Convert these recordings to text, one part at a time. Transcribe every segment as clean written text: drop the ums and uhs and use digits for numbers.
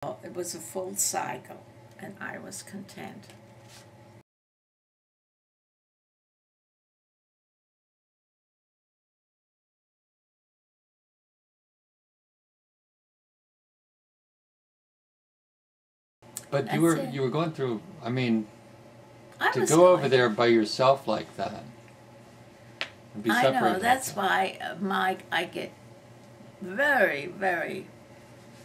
It was a full cycle, and I was content. But you were going through, I mean, to was go over there by yourself like that and be I separated know, like that's that. why, Mike, I get very, very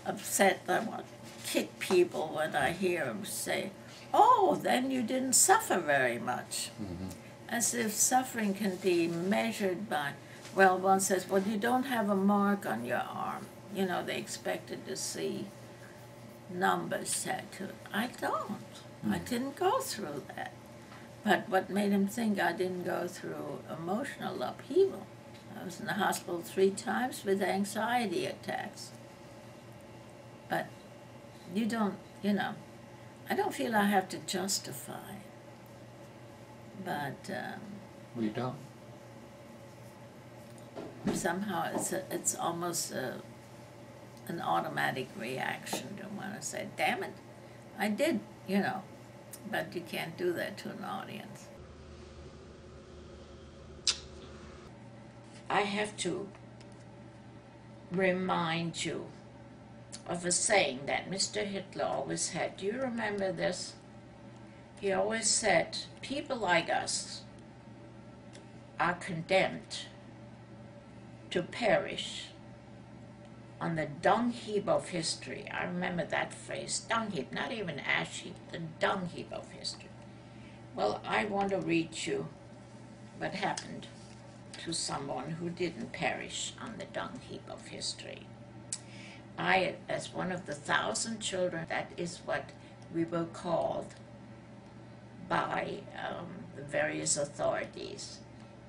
upset. I want to kick people when I hear them say, oh, then you didn't suffer very much. Mm-hmm. As if suffering can be measured by, well, one says, well, you don't have a mark on your arm. You know, they expected to see numbers tattooed. I don't. I didn't go through that. But what made him think I didn't go through emotional upheaval? I was in the hospital 3 times with anxiety attacks. But you don't, you know, I don't feel I have to justify. But We don't. somehow it's almost an automatic reaction to want to say, damn it, I did, you know. But you can't do that to an audience. I have to remind you of a saying that Mr. Hitler always had. Do you remember this? He always said, people like us are condemned to perish on the dung heap of history. I remember that phrase, dung heap, not even ash heap, the dung heap of history. Well, I want to read you what happened to someone who didn't perish on the dung heap of history. I, as one of the 1,000 children, that is what we were called by the various authorities.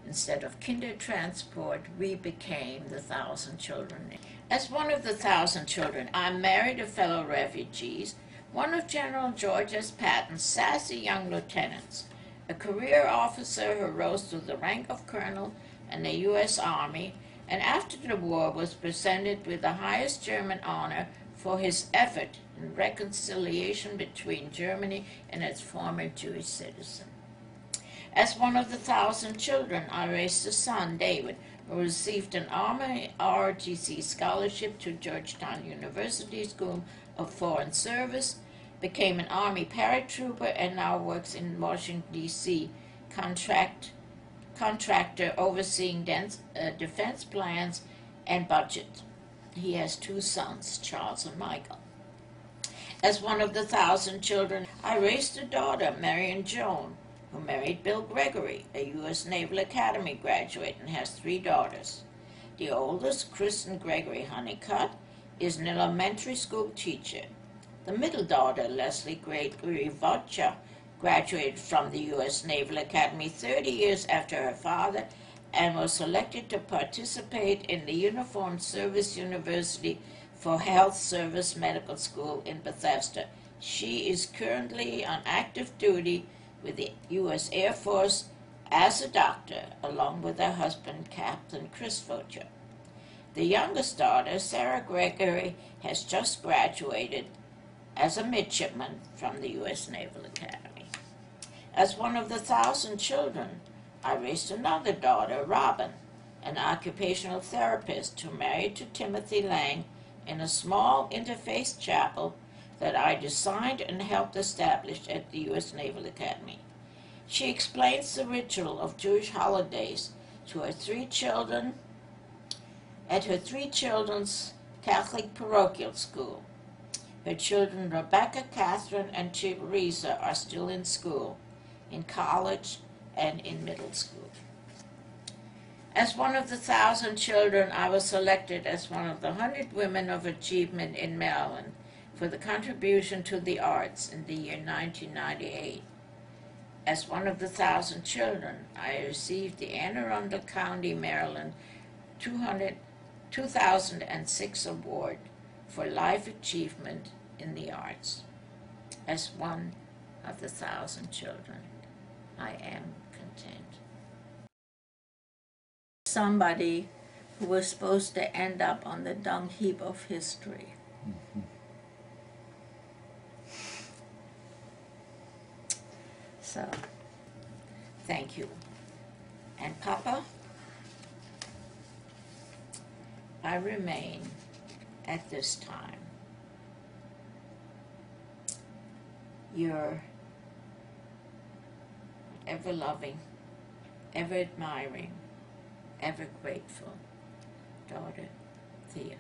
Instead of Kindertransport, we became the 1,000 children. As one of the 1,000 children, I married a fellow refugees, one of General George S. Patton's sassy young lieutenants, a career officer who rose to the rank of colonel in the U.S. Army, and after the war was presented with the highest German honor for his effort in reconciliation between Germany and its former Jewish citizens. As one of the 1,000 children, I raised a son, David, who received an Army ROTC scholarship to Georgetown University School of Foreign Service, became an Army paratrooper, and now works in Washington, D.C., contractor overseeing defense plans and budget. He has 2 sons, Charles and Michael. As one of the 1,000 children, I raised a daughter, Marion Joan, who married Bill Gregory, a U.S. Naval Academy graduate, and has 3 daughters. The oldest, Kristen Gregory Honeycutt, is an elementary school teacher. The middle daughter, Leslie Gregory Vodcha, graduated from the U.S. Naval Academy 30 years after her father and was selected to participate in the Uniformed Service University for Health Service Medical School in Bethesda. She is currently on active duty with the U.S. Air Force as a doctor, along with her husband, Captain Chris Vodcha. The youngest daughter, Sarah Gregory, has just graduated as a midshipman from the U.S. Naval Academy. As one of the 1,000 children, I raised another daughter, Robin, an occupational therapist who married to Timothy Lang in a small interfaith chapel that I designed and helped establish at the U.S. Naval Academy. She explains the ritual of Jewish holidays to her 3 children at her 3 children's Catholic parochial school. Her children, Rebecca, Catherine, and Teresa, are still in school, in college, and in middle school. As one of the 1,000 children, I was selected as one of the 100 Women of Achievement in Maryland for the contribution to the arts in the year 1998. As one of the 1,000 children, I received the Anne Arundel County, Maryland 2006 Award for Life Achievement in the Arts. As one of the 1,000 children, I am content. Somebody who was supposed to end up on the dung heap of history. Mm-hmm. So, thank you. And Papa, I remain at this time your ever loving, ever admiring, ever grateful daughter, Thea.